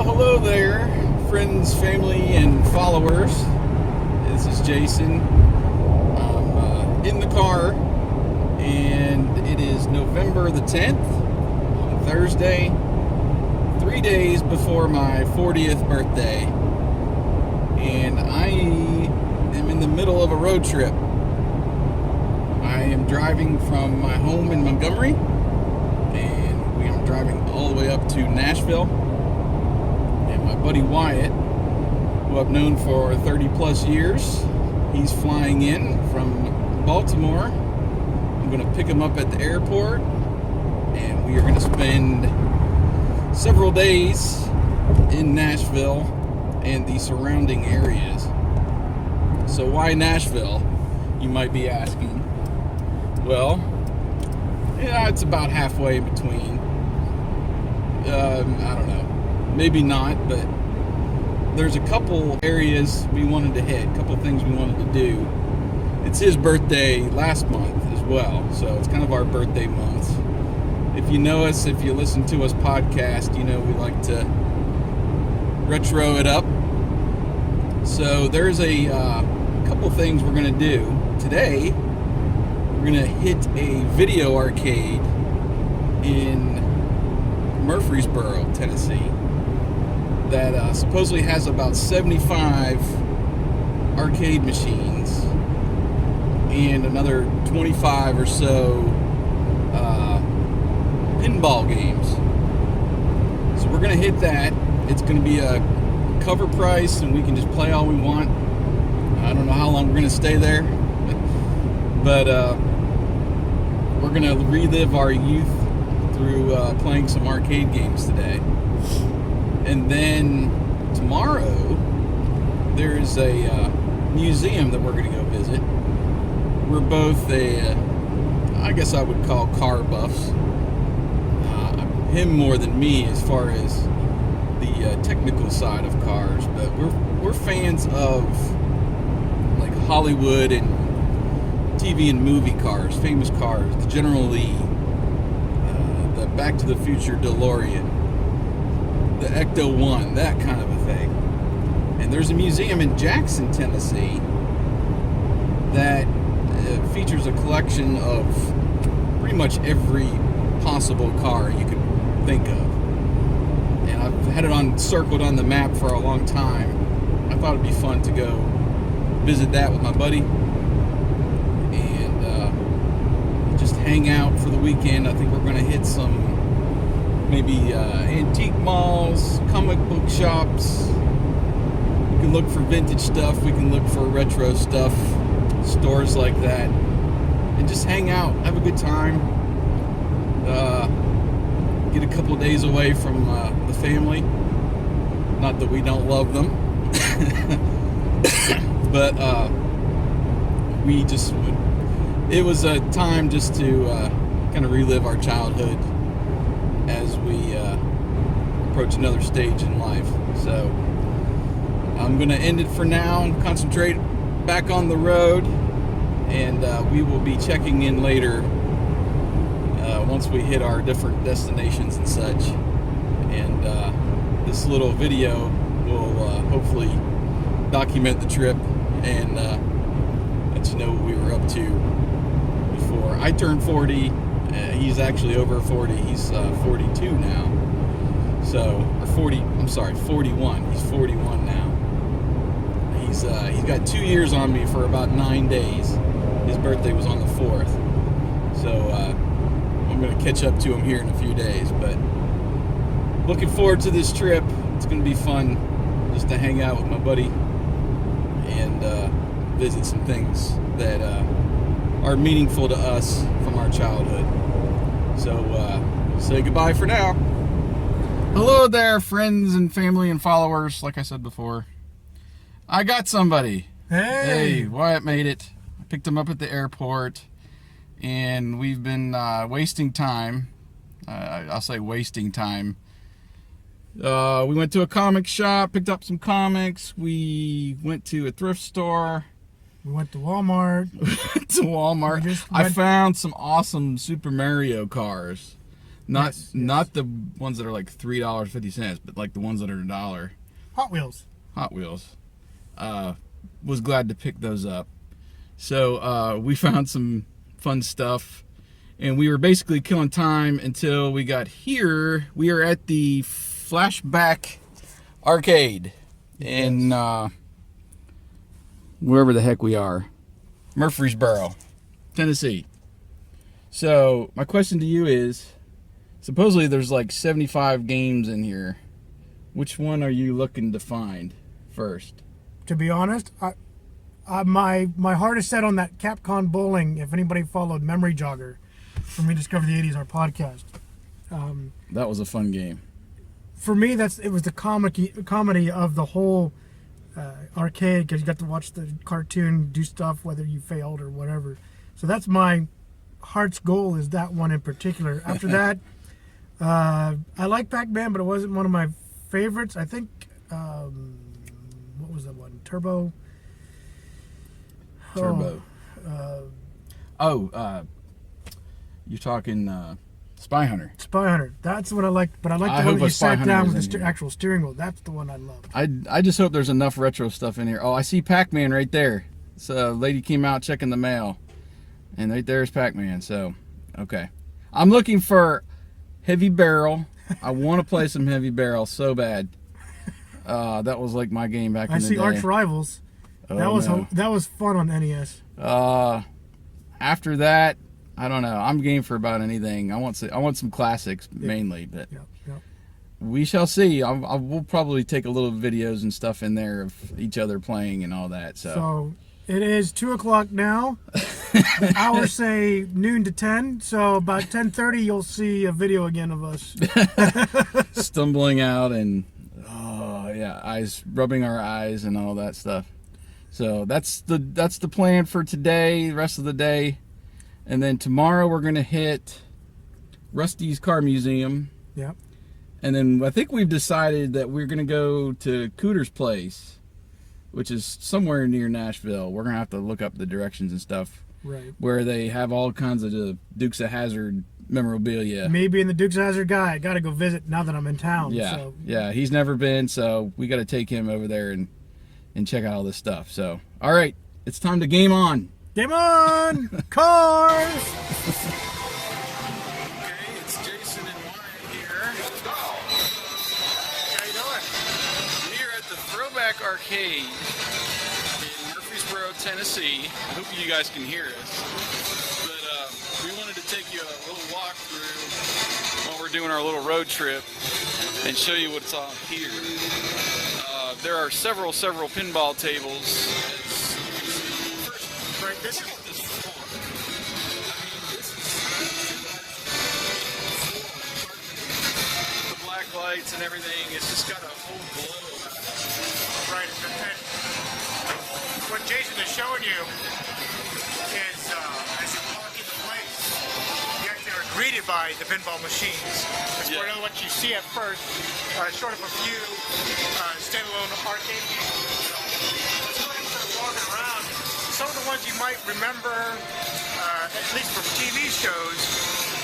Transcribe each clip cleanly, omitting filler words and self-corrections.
Well, hello there, friends, family, and followers. This is Jason. I'm in the car, and it is November the 10th, on Thursday, 3 days before my 40th birthday, and I am in the middle of a road trip. I am driving from my home in Montgomery, and we are driving all the way up to Nashville. And my buddy Wyatt, who I've known for 30 plus years, he's flying in from Baltimore. I'm going to pick him up at the airport, and we are going to spend several days in Nashville and the surrounding areas. So why Nashville, you might be asking? Well, yeah, it's about halfway in between. I don't know. Maybe not, but there's a couple areas we wanted to hit, a couple things we wanted to do. It's his birthday last month as well, so it's kind of our birthday month. If you know us, if you listen to us podcast, you know we like to retro it up. So there's a couple things we're going to do. Today, we're going to hit a video arcade in Murphressboro, Tennessee, that supposedly has about 75 arcade machines and another 25 or so pinball games. So we're going to hit that. It's going to be a cover price, and we can just play all we want. I don't know how long we're going to stay there, but we're going to relive our youth through playing some arcade games today. And then tomorrow, there's a museum that we're going to go visit. We're both I guess I would call car buffs. Him more than me as far as the technical side of cars, but we're fans of like Hollywood and TV and movie cars, famous cars, the General Lee, the Back to the Future DeLorean, the Ecto-1, that kind of a thing. And there's a museum in Jackson, Tennessee that features a collection of pretty much every possible car you could think of. And I've had it circled on the map for a long time. I thought it'd be fun to go visit that with my buddy and just hang out for the weekend. I think we're going to hit some maybe antique malls, comic book shops. We can look for vintage stuff. We can look for retro stuff, stores like that, and just hang out, have a good time. Get a couple days away from the family. Not that we don't love them, but we just would. It was a time just to kind of relive our childhood as we approach another stage in life. So I'm going to end it for now and concentrate back on the road, and we will be checking in later once we hit our different destinations and such. And this little video will hopefully document the trip and let you know what we were up to before. I turned 40. He's actually over 40. He's 42 now. So, or 40. I'm sorry, 41. He's 41 now. He's got 2 years on me for about 9 days. His birthday was on the 4th. So I'm going to catch up to him here in a few days. But looking forward to this trip. It's going to be fun just to hang out with my buddy and visit some things that are meaningful to us from our childhood. So say goodbye for now. Hello there, friends and family and followers. Like I said before, I got somebody. Hey, Wyatt made it. I picked him up at the airport, and we've been wasting time. I'll say wasting time. We went to a comic shop, picked up some comics. We went to a thrift store. We went to Walmart. I found some awesome Super Mario cars. Not the ones that are like $3.50, but like the ones that are $1. Hot Wheels. Hot Wheels. Was glad to pick those up. So we found some fun stuff, and we were basically killing time until we got here. We are at the Flashback arcade in wherever the heck we are, Murphressboro, Tennessee. So my question to you is, supposedly there's like 75 games in here. Which one are you looking to find first? To be honest, my heart is set on that Capcom Bowling. If anybody followed Memory Jogger from We Discover the 80s, our podcast. That was a fun game. For me, it was the comedy of the whole arcade, because you got to watch the cartoon do stuff whether you failed or whatever. So that's my heart's goal, is that one in particular. After that, I like Pac-Man, but it wasn't one of my favorites. I think, what was that one? Turbo. You're talking Spy Hunter. Spy Hunter. That's the one I liked, but I like the one that you sat down with the actual steering wheel. That's the one I love. I just hope there's enough retro stuff in here. Oh, I see Pac-Man right there. So a lady came out checking the mail, and right there's Pac-Man. So, okay. I'm looking for Heavy Barrel. I want to play some Heavy Barrel so bad. That was like my game back in the day. I see Arch Rivals. That was fun on NES. After that, I don't know. I'm game for about anything. I want some classics mainly, but we shall see. We'll probably take a little videos and stuff in there of each other playing and all that. So it is 2:00 now. The hours say noon to 10. So about 10:30, you'll see a video again of us stumbling out and eyes rubbing our eyes and all that stuff. So that's the plan for today, the rest of the day. And then tomorrow we're going to hit Rusty's Car Museum. Yep. And then I think we've decided that we're going to go to Cooter's place, which is somewhere near Nashville. We're going to have to look up the directions and stuff. Right. Where they have all kinds of the Dukes of Hazzard memorabilia. Me being the Dukes of Hazzard guy, I got to go visit now that I'm in town. Yeah. So. Yeah, he's never been, so we got to take him over there and check out all this stuff. So, all right, it's time to game on. Game on! Cars! Okay, it's Jason and Wyatt here. How you doing? We're at the Throwback Arcade in Murfreesboro, Tennessee. I hope you guys can hear us. But we wanted to take you a little walk through while we're doing our little road trip and show you what's all here. There are several pinball tables. Right, this is what this is for. I mean, this is the black lights and everything. It's just got a whole glow about it. Right, and what Jason is showing you is as you walk into place, you actually are greeted by the pinball machines. That's what you see at first, short of a few standalone arcade games. Let's go ahead and start walking around. Some of the ones you might remember, at least from TV shows,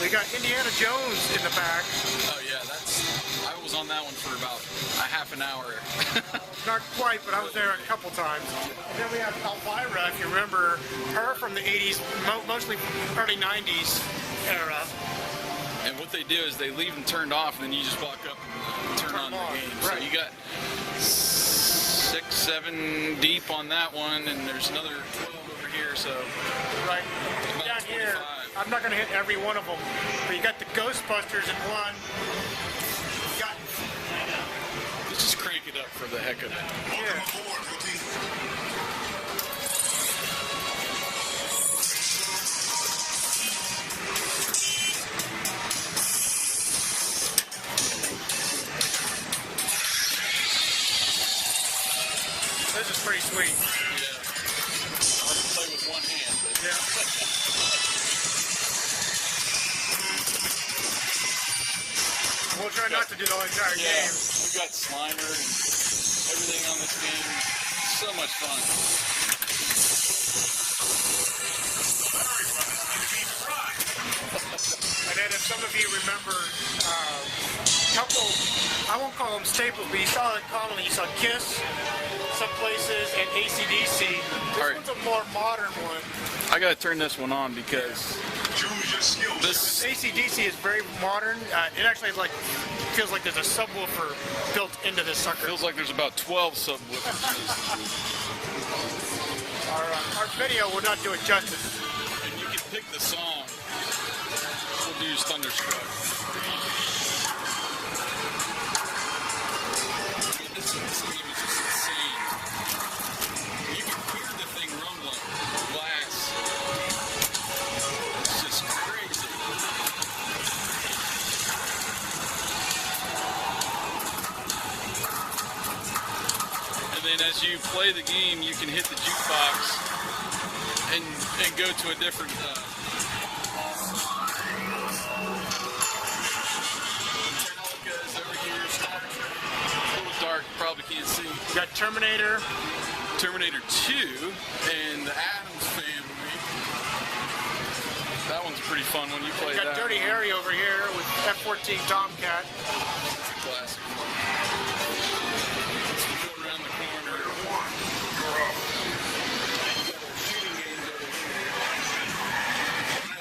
we got Indiana Jones in the back. Oh yeah, I was on that one for about a half an hour. Not quite, but I was there a couple times. And then we have Elvira, if you remember her from the 80s, mostly early 90s era. And what they do is they leave them turned off, and then you just walk up and turn on the game. Right. So you got 6, 7 deep on that one, and there's another 12 over here. So right down here, I'm not going to hit every one of them, but you got the Ghostbusters in one. Let's just crank it up for the heck of it. Yeah. This is pretty sweet. Yeah. Hard to play with one hand, but yeah. We'll try not to do the entire game. We got Slimer and everything on this game. So much fun. I then if some of you remember a couple, I won't call them staples, but you saw it commonly. You saw Kiss, some places, and AC/DC. This one's a more modern one. I gotta turn this one on because this AC/DC is very modern. It actually feels like there's a subwoofer built into this sucker. Feels like there's about 12 subwoofers. Our video will not do it justice. And you can pick the song. We'll use Thunderstruck. This game is just insane. You can hear the thing rumbling. Glass. It's just crazy. And then as you play the game, you can hit the jukebox and go to a different Metallica's over here, Star Trek. A little dark, probably can't see. You got Terminator 2 and the Addams Family. That one's pretty fun when you play that. You got Dirty Harry over here with F-14 Tomcat. That's a classic one. Going around the corner.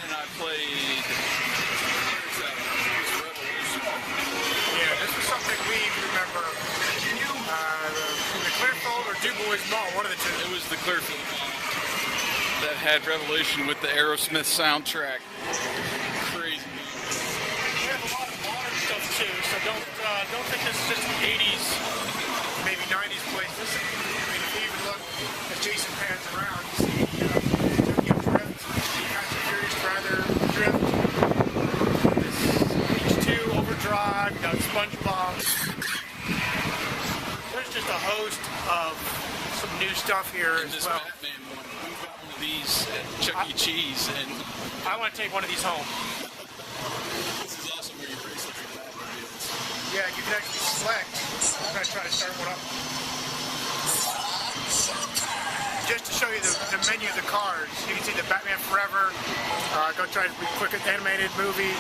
And I played. Yeah, this was something we remember. The Clearfield or DuBois Mall, one of the two. It was the Clearfield Mall that had Revolution with the Aerosmith soundtrack. Crazy. We have a lot of modern stuff too, so don't think this is just 80s, maybe 90s places. I mean, if you even look as Jason pans around, you see Tokyo Drift, Fast and Furious rather Drift, this H2 Overdrive, you got SpongeBob. There's just a host of some new stuff here And as this well. Batman one, we got one of these at Chuck E. Cheese, and I want to take one of these home. this is also where you race with your Batmobiles. Yeah, you can actually select. I'm going to try to start one up. Just to show you the menu of the cars, you can see the Batman Forever. Go try to be quick animated movie.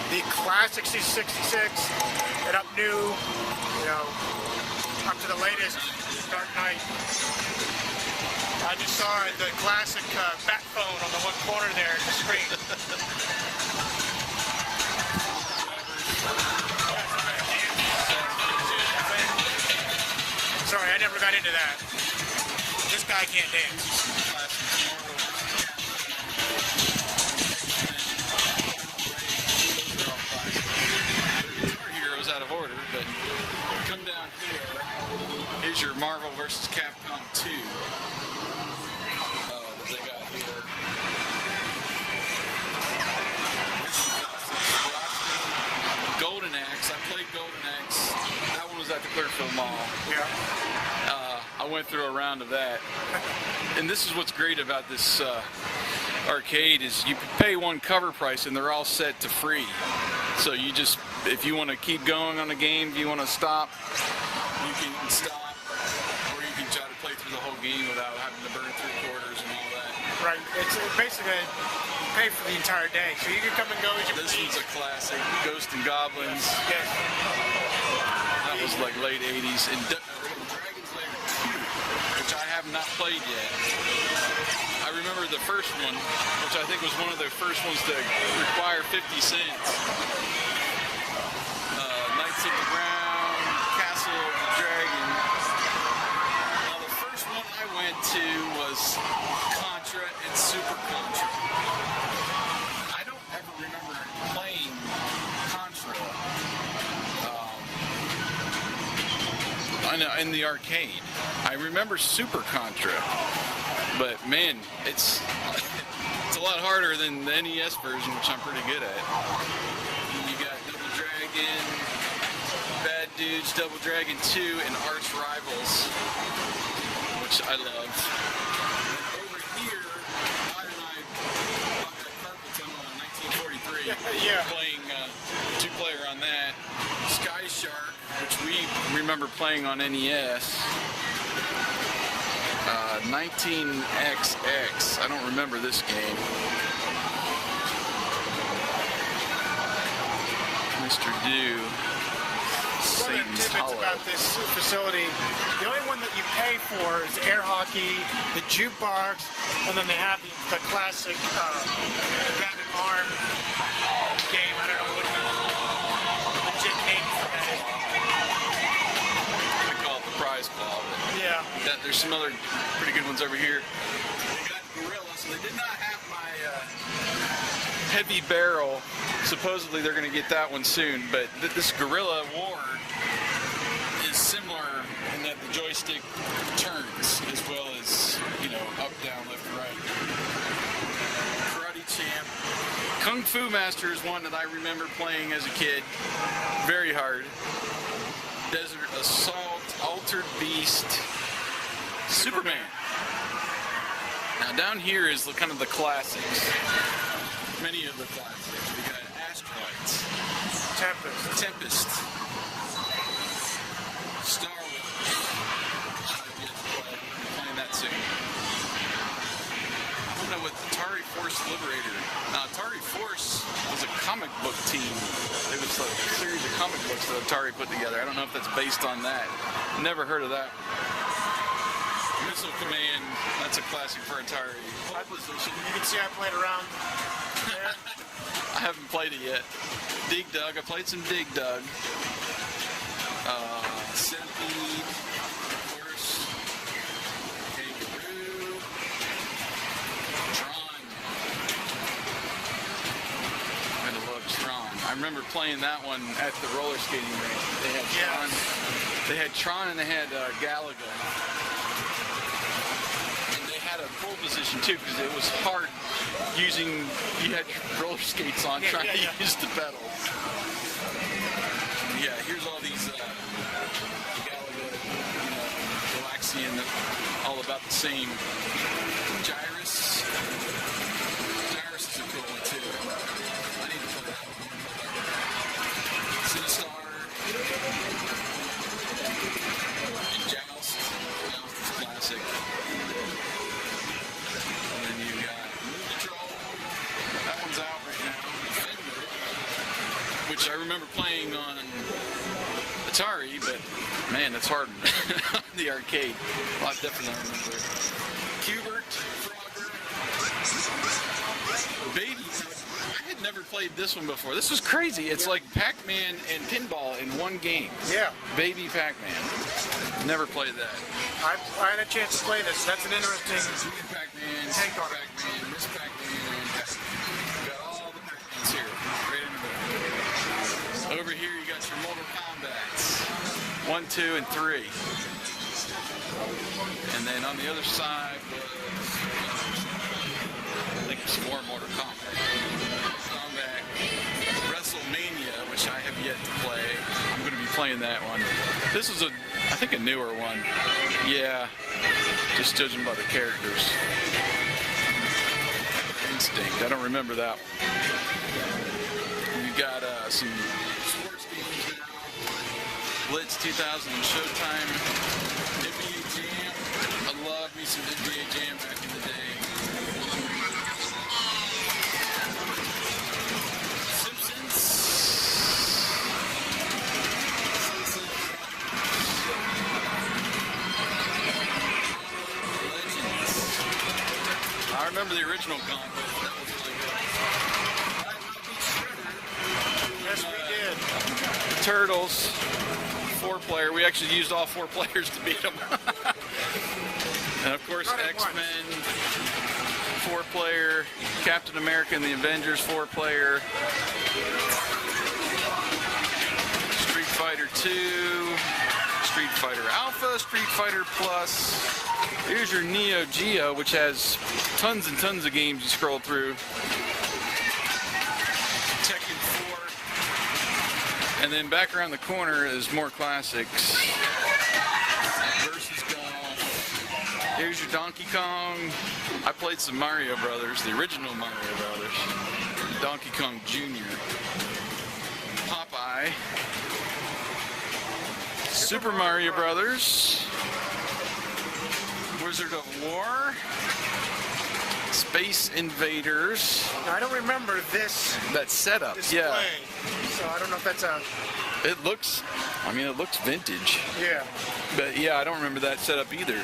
The classic C66, and up new, up to the latest Dark Knight. I just saw the classic bat phone on the one corner there in the screen. Sorry, I never got into that. This guy can't dance. Heroes out of order, but come down here. Here's your Marvel vs. Capcom 2. That they got here. Golden Axe. I played Golden Axe. That one was at the Clearfield Mall. Yeah. I went through a round of that. And this is what's great about this arcade is you pay one cover price and they're all set to free. So you just, if you want to keep going on the game, if you want to stop, you can stop, or you can try to play through the whole game without having to burn through quarters and all that. Right. It's basically pay for the entire day, so you can come and go as you This please. one's a classic, Ghosts and Goblins. Yes. That was like late 80s. And Dragon's Lair 2, which I have not played yet. I remember the first one, which I think was one of the first ones to require 50 cents. Knights of the Ground, Castle of the Dragon. Now the first one I went to was Contra and Super Contra. I don't ever remember playing Contra in the arcade. I remember Super Contra, but man, it's a lot harder than the NES version, which I'm pretty good at. You got Double Dragon, Bad Dudes, Double Dragon 2, and Arch Rivals, which I love. Over here, Wyatt and I bought that carpet tunnel in 1943, playing two-player on that. Sky Shark, which we remember playing on NES. 19XX. I don't remember this game. Mr. Do. One of the tidbits about this facility, the only one that you pay for is air hockey, the jukebox, and then they have the classic grab and arm game. I don't know what the legit name for that is. We call it the prize claw. Yeah. There's some other pretty good ones over here. They got Gorilla, so they did not have my heavy barrel. Supposedly they're going to get that one soon, but this Gorilla War is similar in that the joystick turns as well as, you know, up, down, left, right. Karate Champ. Kung Fu Master is one that I remember playing as a kid. Very hard. Desert Assault, Altered Beast, Superman. Now down here is kind of the classics. Many of the classics. We got Asteroids, Tempest, Star Wars. I've yet to play. I'm playing that soon. I don't know what Atari Force Liberator. Now Atari Force was a comic book team. It was like a series of comic books that Atari put together. I don't know if that's based on that. Never heard of that. Missile Command, that's a classic for Atari. Position. You can see I played around there. I haven't played it yet. Dig Dug, I played some Dig Dug. Centipede, of course. Kangaroo. Tron. I love Tron. I remember playing that one at the roller skating rink. They had Tron. They had Tron and they had Galaga. Had a pole position too because it was hard using. You had your roller skates on trying to use the pedals. Yeah, here's all these Galaga, Galaxian, all about the same. Gyrus. Gyrus is a cool one too. I need to play that one. Sinistar. And Joust. Joust is classic. Which I remember playing on Atari, but man, that's hard. The arcade. A lot different than I remember. Cubert, Frogger, Baby. I had never played this one before. This was crazy. It's like Pac-Man and pinball in one game. Yeah. Baby Pac-Man. Never played that. I had a chance to play this. That's an interesting Pac-Man, take on it. Pac-Man, Miss Pac-Man. Got all the Pac-Mans here. Right in the middle. Over here you got your Mortal Kombats. 1, 2, and 3. And then on the other side was, I think it's more Mortal Kombat. WrestleMania, which I have yet to play. I'm going to be playing that one. This is I think a newer one. Yeah, just judging by the characters. Instinct, I don't remember that one. You got some sports games now. Blitz 2000 and Showtime. NBA Jam. I love me some NBA Jam back in the day. Simpsons. Legends. I remember the original comic. That was really good. Yes, we did. Turtles, 4-player. We actually used all 4 players to beat them. And of course, X-Men, 4-player. Captain America and the Avengers, 4-player. Street Fighter 2, Street Fighter Alpha, Street Fighter Plus. Here's your Neo Geo, which has tons and tons of games you scroll through. Tekken 4. And then back around the corner is more classics. Versus Golf. Here's your Donkey Kong. I played some Mario Brothers, the original Mario Brothers. Donkey Kong Jr. Popeye. Super Mario Brothers. Wizard of War. Space Invaders. Now, I don't remember this That setup, display, yeah. so I don't know if that's a... It looks vintage. Yeah. But yeah, I don't remember that setup either.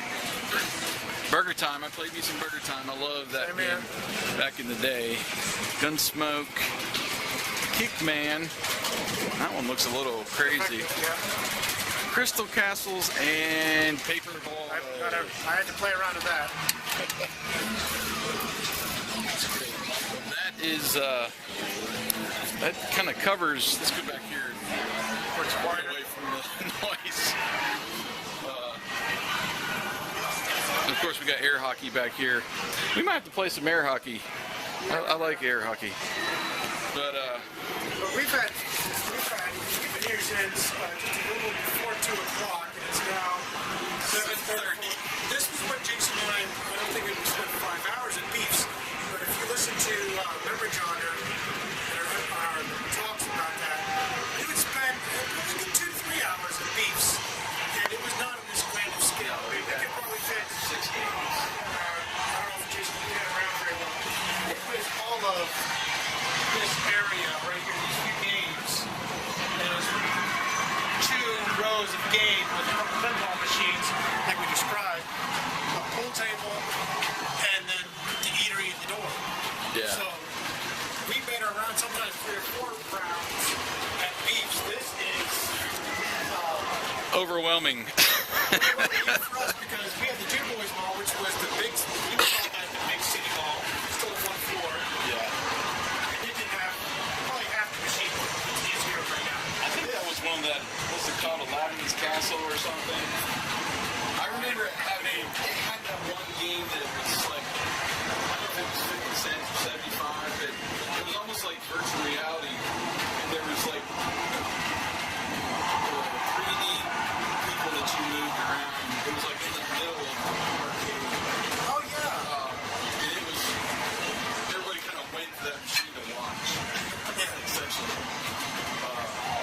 Burger Time, I played me some Burger Time. I love that Same game here. back in the day. Gunsmoke, Kickman. That one looks a little crazy. Yeah. Crystal Castles and Paper Ball. I had to play around with that. That is, that kind of covers, let's go back here. It's wider. Away from the noise. Of course, we got air hockey back here. We might have to play some air hockey. I like air hockey. But we've been here since just a little before 2 o'clock, and it's now 7:30. This was what Jason and I don't think it was spent 5 hours at Beefs, but if you listen to Memory Jogger and our talks about that, we would spend probably 2 to 3 hours at Beefs, and it was not on this grand of scale. We could probably fit 6 games. I don't know if Jason did it around very well. It was all of this area right here, these few games. And it was 2 rows of games with pinball machines, like we described, a pool table, and then the eatery at the door. yeah. So we've been around sometimes 3 or 4 rounds at Beefs. This is Overwhelming. for us because we had the Two Boys Mall, which was the big, we would call that the big city mall, still on 1 floor. Yeah. It didn't have probably half the machine is here right now. I think that was one that, what's it called, Aladdin's Castle or something? I remember it had that one game that was like, I don't know if it was 50 cents or 75, but it was almost like virtual reality. And there was like 3D people that you moved around. It was like in the middle of the arcade. Oh yeah. And it was, everybody kind of went to that machine to watch, essentially.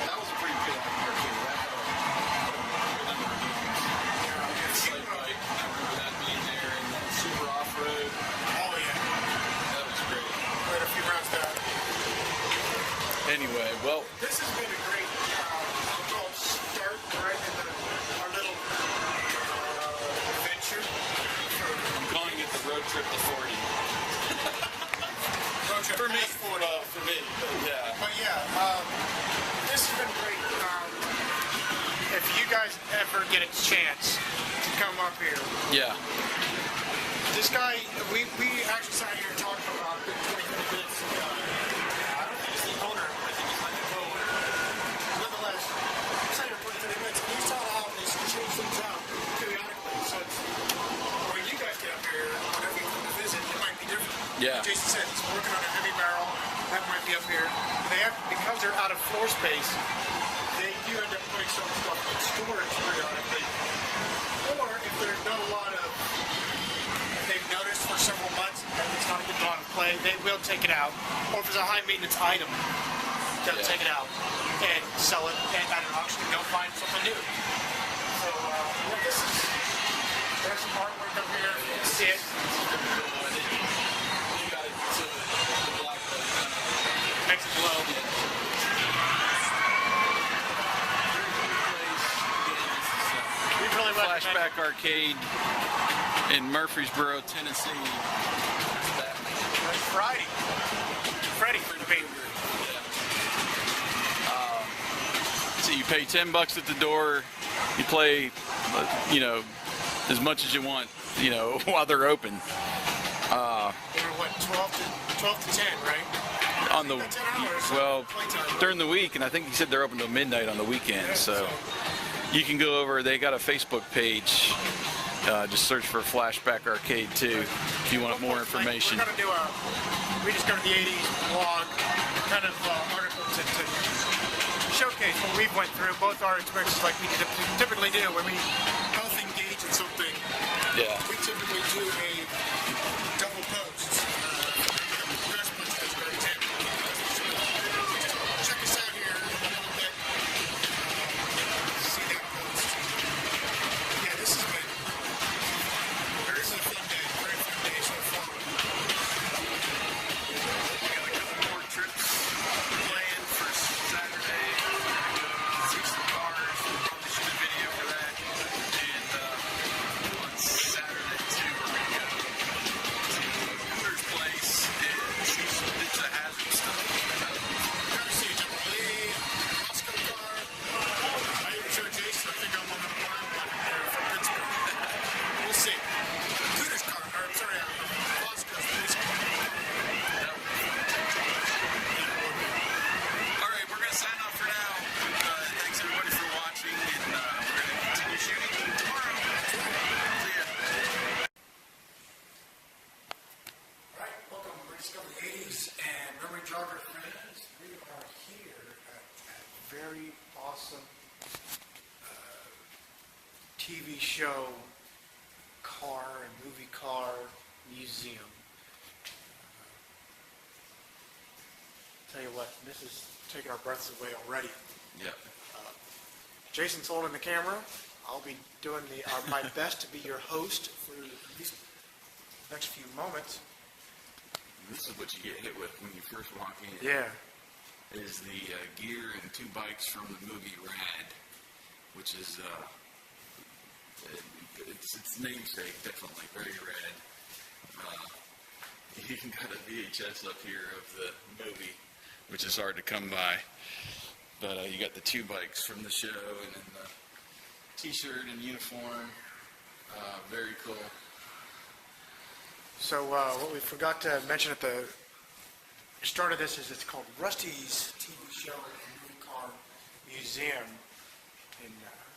That was a pretty good arcade. That had a number of games. Slight Bike, I remember that being there, and then Super Off-Road. Oh yeah. That was great. Played a few rounds there. Anyway, well, This has been a great start right in our little adventure. I'm calling it the road trip to 40. Road trip For me. past 40. For me. Yeah. But yeah, this has been great. If you guys ever get a chance to come up here, Yeah. this guy, we actually sat here talking about the 20 minutes. I don't think he's the owner. I think he's like the co-owner. Nonetheless, we sat here for 20 minutes, and he's talking how they change things out periodically. So it's, when you guys get up here, whenever you come to visit, it might be different. Yeah. Jason said he's working on a heavy barrel. That might be up here. They have, because they're out of floor space, they do end up putting some stuff in storage periodically. Or if there's not a lot of, they've noticed for several months that it's not a good lot of play, they will take it out. Or if it's a high maintenance item, they'll take it out and sell it at an auction and go find something new. So, this is, there's some artwork up here. You can see it. You got it to the black button. Makes it glow. We really recommend it. Flashback Arcade in Murphressboro, Tennessee. It's Friday. Freddie, I mean, So you pay $10 at the door. You play, as much as you want, while they're open. we're what, 12 to 10, right? On the 10 hours. well, Playtime. during the week, and I think he said they're open till midnight on the weekend. So you can go over. They got a Facebook page. Just search for Flashback Arcade too if you want more information. We're gonna do we just go to the 80s blog kind of article to showcase what we went through, both our experiences like we typically do when we both engage in something. Yeah. We typically do a double post. Check us out here in a little bit. See that post. Yeah, this has been a fun day, very fun day so far. TV show car and movie car museum. Tell you what, this is taking our breaths away already. Yeah. Jason's holding the camera. I'll be doing my best to be your host for these next few moments. This is what you get hit with when you first walk in. Yeah. Is the gear and 2 bikes from the movie Rad, which is its namesake, definitely very rad. You even got a VHS up here of the movie, which is hard to come by. But you got the 2 bikes from the show, and then the T-shirt and uniform. Very cool. So what we forgot to mention at the start of this is it's called Rusty's TV Show and Movie Car Museum in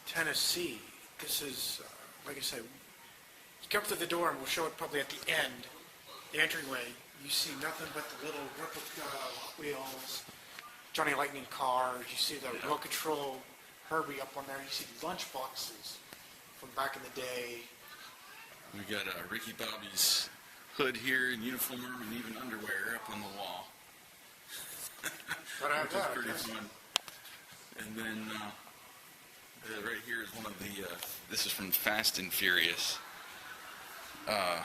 Tennessee. This is, like I said, you come through the door and we'll show it probably at the end, the entryway. You see nothing but the little replica wheels, Johnny Lightning cars. You see the remote control Herbie up on there. You see lunch boxes from back in the day. We got Ricky Bobby's hood here in uniform and even underwear up on the wall. Which is pretty fun. And then right here is one of the, this is from Fast and Furious. When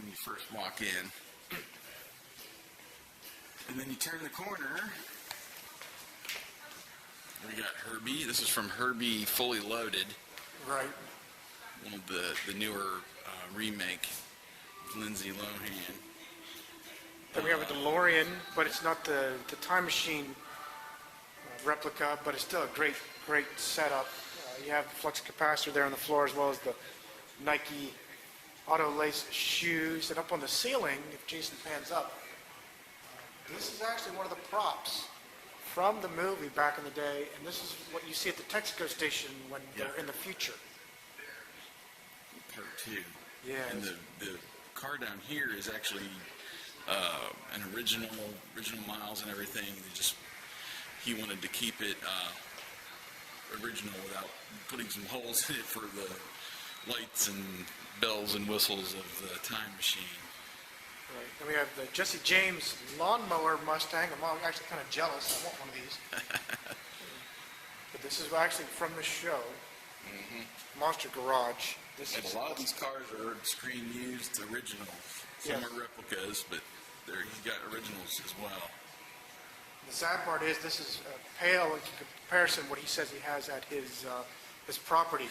you first walk in. And then you turn the corner. We got Herbie. This is from Herbie Fully Loaded. Right. One of the newer remake with Lindsay Lohan. Then we have a DeLorean, but it's not the time machine replica, but it's still a great setup. You have the flux capacitor there on the floor, as well as the Nike auto lace shoes. And up on the ceiling, if Jason pans up, this is actually one of the props from the movie back in the day, and this is what you see at the Texaco station when they're in the future. Part 2. Yeah. And the car down here is actually an original miles and everything. He wanted to keep it original without putting some holes in it for the lights and bells and whistles of the time machine. Right. And we have the Jesse James lawnmower Mustang. I'm actually kind of jealous. I want one of these. But this is actually from the show. Mm-hmm. Monster Garage. A lot of these cars are screen used originals. Some are replicas, but he's got originals as well. The sad part is this is pale in comparison what he says he has at his property.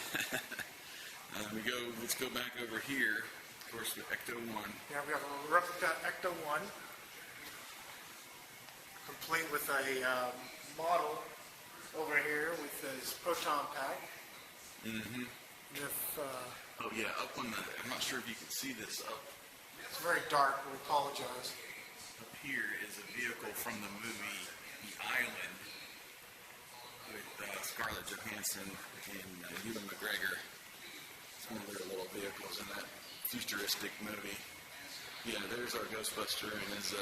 Let's go back over here. Of course, with Ecto 1. Yeah, we have a replica Ecto 1, complete with a model over here with his proton pack. Mm-hmm. Up on the, I'm not sure if you can see this up. It's very dark, we apologize. Up here is a vehicle from the movie The Island with Scarlett Johansson and Ewan McGregor. It's one of their little vehicles in that futuristic movie. Yeah, there's our Ghostbuster and his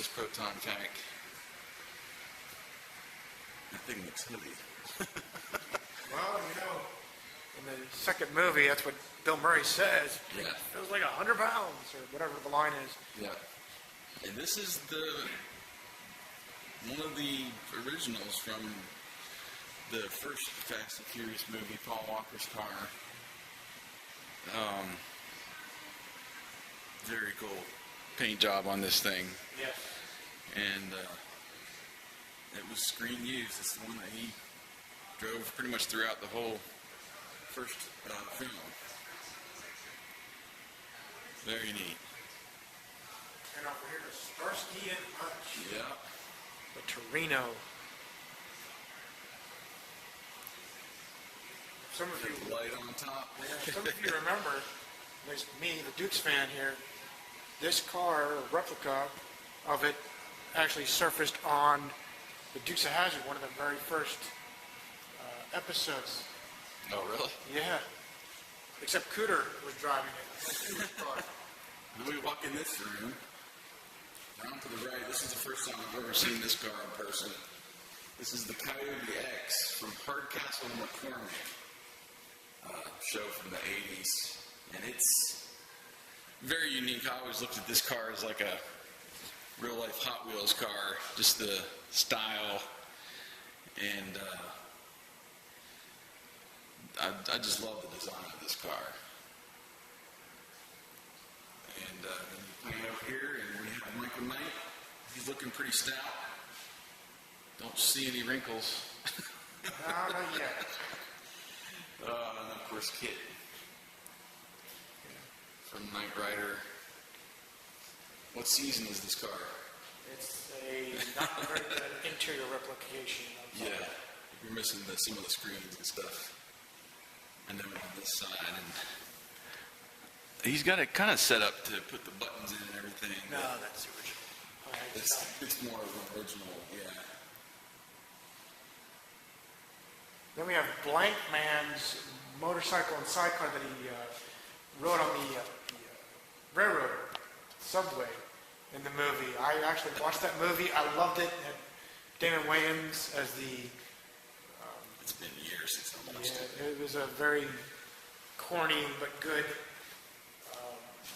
proton pack. That thing looks heavy. Well, in the second movie, that's what Bill Murray says. Yeah. It was like 100 pounds, or whatever the line is. Yeah. And this is one of the originals from the first Fast and Furious movie, Paul Walker's car. Very cool paint job on this thing. Yes. And it was screen used. It's the one that he drove pretty much throughout the whole first film. Very neat. And over here, the Starsky and Hutch. Yeah. The Torino. Some of you, The light on top. some of you remember, at least me, the Dukes fan here, this car, a replica of it, actually surfaced on the Dukes of Hazzard, one of the very first episodes. Oh, really? Yeah. Except Cooter was driving it. Cooter's car. When we walk in this room, down to the right, this is the first time I've ever seen this car in person. This is the Coyote X from Hardcastle, Castle McCormick show from the 80s, and it's very unique. I always looked at this car as like a real-life Hot Wheels car, just the style, and I just love the design of this car. And then you come over here, and we have Michael Knight. He's looking pretty stout. Don't see any wrinkles. No, not yet. And of course, Kit from Knight Rider. What season is this car? It's a not very good interior replication. Yeah, you're missing some of the screens and stuff. And then on this side, and he's got it kind of set up to put the buttons in and everything. No, that's the original. It's more of an original, yeah. Then we have Blank Man's motorcycle and sidecar that he rode on the railroad subway in the movie. I actually watched that movie. I loved it. It had Damon Wayans as the... It's been years since I watched it. It was a very corny but good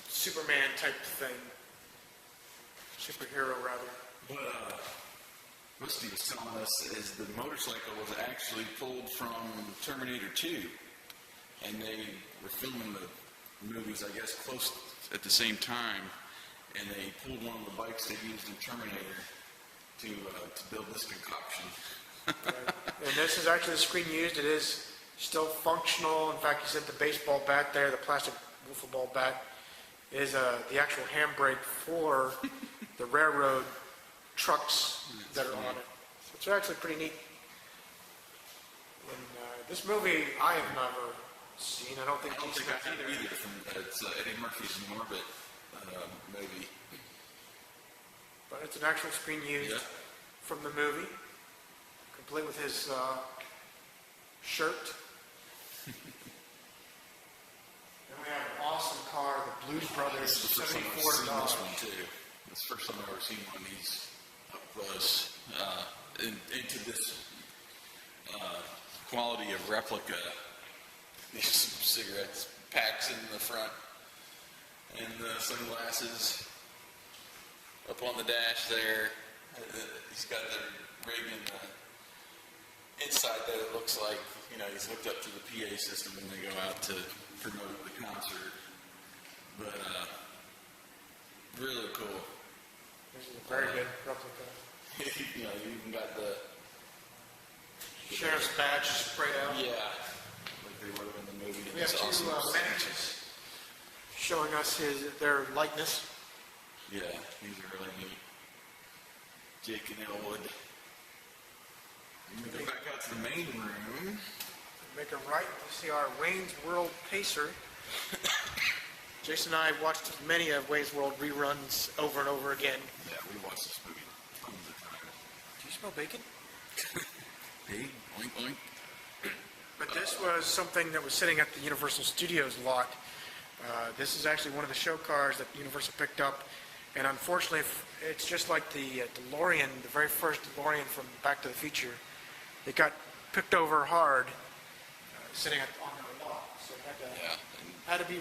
Superman type thing. Superhero, rather. What Rusty was telling us is the motorcycle was actually pulled from Terminator 2, and they were filming the movies, I guess, close at the same time, and they pulled one of the bikes they used in Terminator to build this concoction. Right. And this is actually the screen used. It is still functional. In fact, you said the baseball bat there, the plastic wiffle ball bat, is the actual handbrake for the railroad trucks that are on it. So it's actually pretty neat. And this movie I have never seen. I don't think I Jason have has either. It's Eddie Murphy's In Orbit movie. But it's an actual screen used from the movie, complete with his shirt. And we have an awesome car, the Blues Brothers This is the first time I've 74 seen Dodge. this one too. It's the first time I've ever seen one of these up close. Into this quality of replica. These cigarettes packs in the front, and the sunglasses up on the dash there. He's got the rig in the inside that it looks like, he's hooked up to the PA system when they go out to promote the concert. But really cool. This is a very good replica. You even got the Sheriff's badge sprayed out. yeah, like they would have in the movie. We have It's two awesome. managers showing us their likeness. Yeah, these are really neat. Jake and Elwood. We go back out to the main room. Make a right to see our Wayne's World Pacer. Jason and I watched many of Wayne's World reruns over and over again. Yeah, we watched this movie tons of times. Do you smell bacon? Hey, oink oink. But this was something that was sitting at the Universal Studios lot. This is actually one of the show cars that Universal picked up. And unfortunately, it's just like the DeLorean, the very first DeLorean from Back to the Future. It got picked over hard sitting on their lot. So it had to be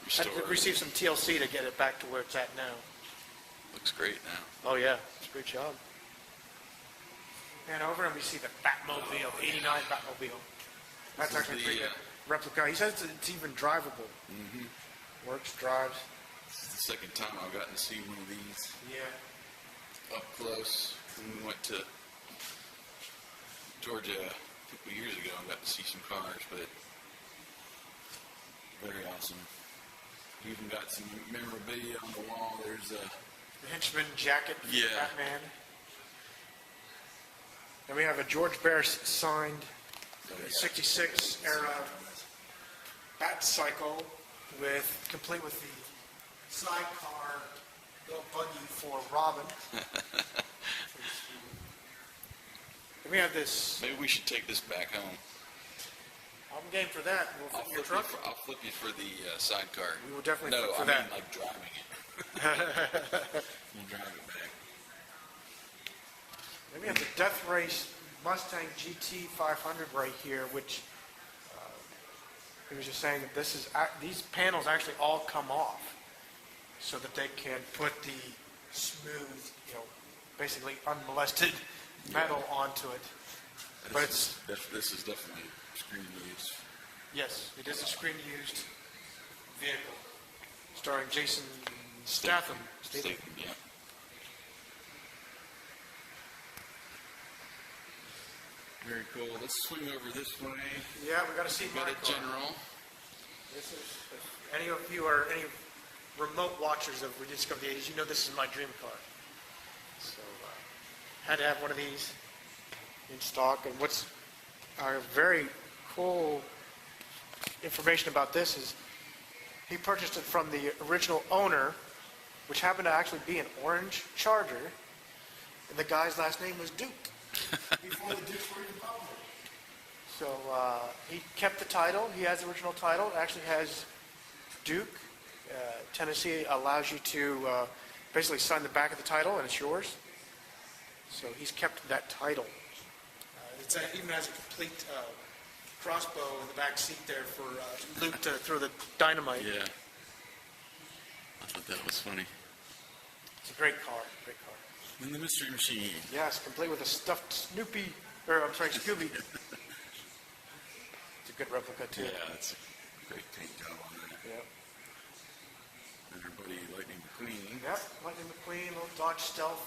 had to receive some TLC to get it back to where it's at now. Looks great now. Oh yeah, it's a great job. And over and we see the Batmobile, 89 Batmobile. That's This is actually the, pretty good replica. He says it's even drivable. Mm-hmm. Works, drives. This is the second time I've gotten to see one of these Yeah. up close. When we went to Georgia a couple years ago and got to see some cars, but very awesome. You even got some memorabilia on the wall. There's a The henchman jacket from Yeah. Batman. And we have a George Bear signed 66 era Bat Cycle complete with the sidecar little buggy for Robin. And we have this. maybe we should take this back home. I'm game for that. We'll I'll fit in your flip, truck. I'll flip you for the sidecar. We will definitely No, flip for I that. mean like driving it. We'll drive it back. Then we have the Death Race Mustang GT 500 right here, which he was just saying that these panels actually all come off so that they can put the smooth, basically unmolested metal onto it. But this is definitely screen used. Yes, it is a screen used vehicle starring Jason Statham. Yeah. Very cool. Let's swing over this way. Yeah, we got to see Got my a car. general. This is, if any of you are any remote watchers of Rediscover the 80s, you know this is my dream car. So, had to have one of these in stock. And what's very cool information about this is he purchased it from the original owner, which happened to actually be an orange Charger, and the guy's last name was Duke, before the Dukes were even popular. So he kept the title. He has the original title. It actually has Duke. Tennessee allows you to basically sign the back of the title, and it's yours. So he's kept that title. It even has a complete crossbow in the back seat there for Luke to throw the dynamite. Yeah. I thought that was funny. It's a great car, great car. And the Mystery Machine. Yes, complete with a stuffed Scooby. It's a good replica too. Yeah, that's a great paint job on that. Yep. And our buddy Lightning McQueen. Yep, Lightning McQueen, little Dodge Stealth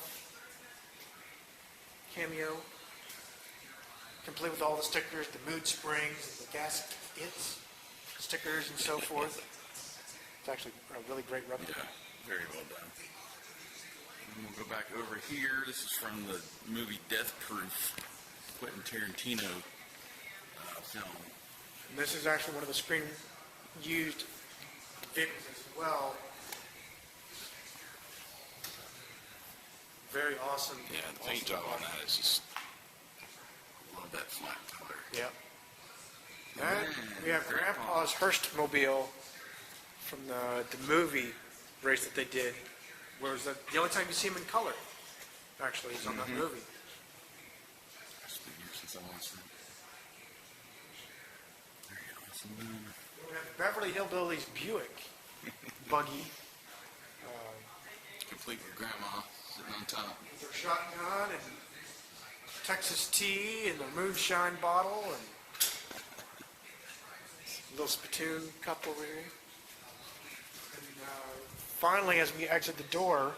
cameo. Complete with all the stickers, the mood springs, the gaskets, stickers, and so forth. It's actually a really great replica. Yeah, very well done. And we'll go back over here. This is from the movie Death Proof, Quentin Tarantino film. And this is actually one of the screen-used vehicles as well. Very awesome. Yeah, the paint job on that is just, I love that flat color. Yep. And we have Grandpa's Hearst-mobile from the movie race that they did, whereas the only time you see him in color, actually, is on that movie. It's been years since I watched that. Very awesome. We have Beverly Hillbillies Buick buggy. Complete with Grandma sitting on top. With their shotgun and Texas tea and the moonshine bottle and a little spittoon cup over here. And finally, as we exit the door,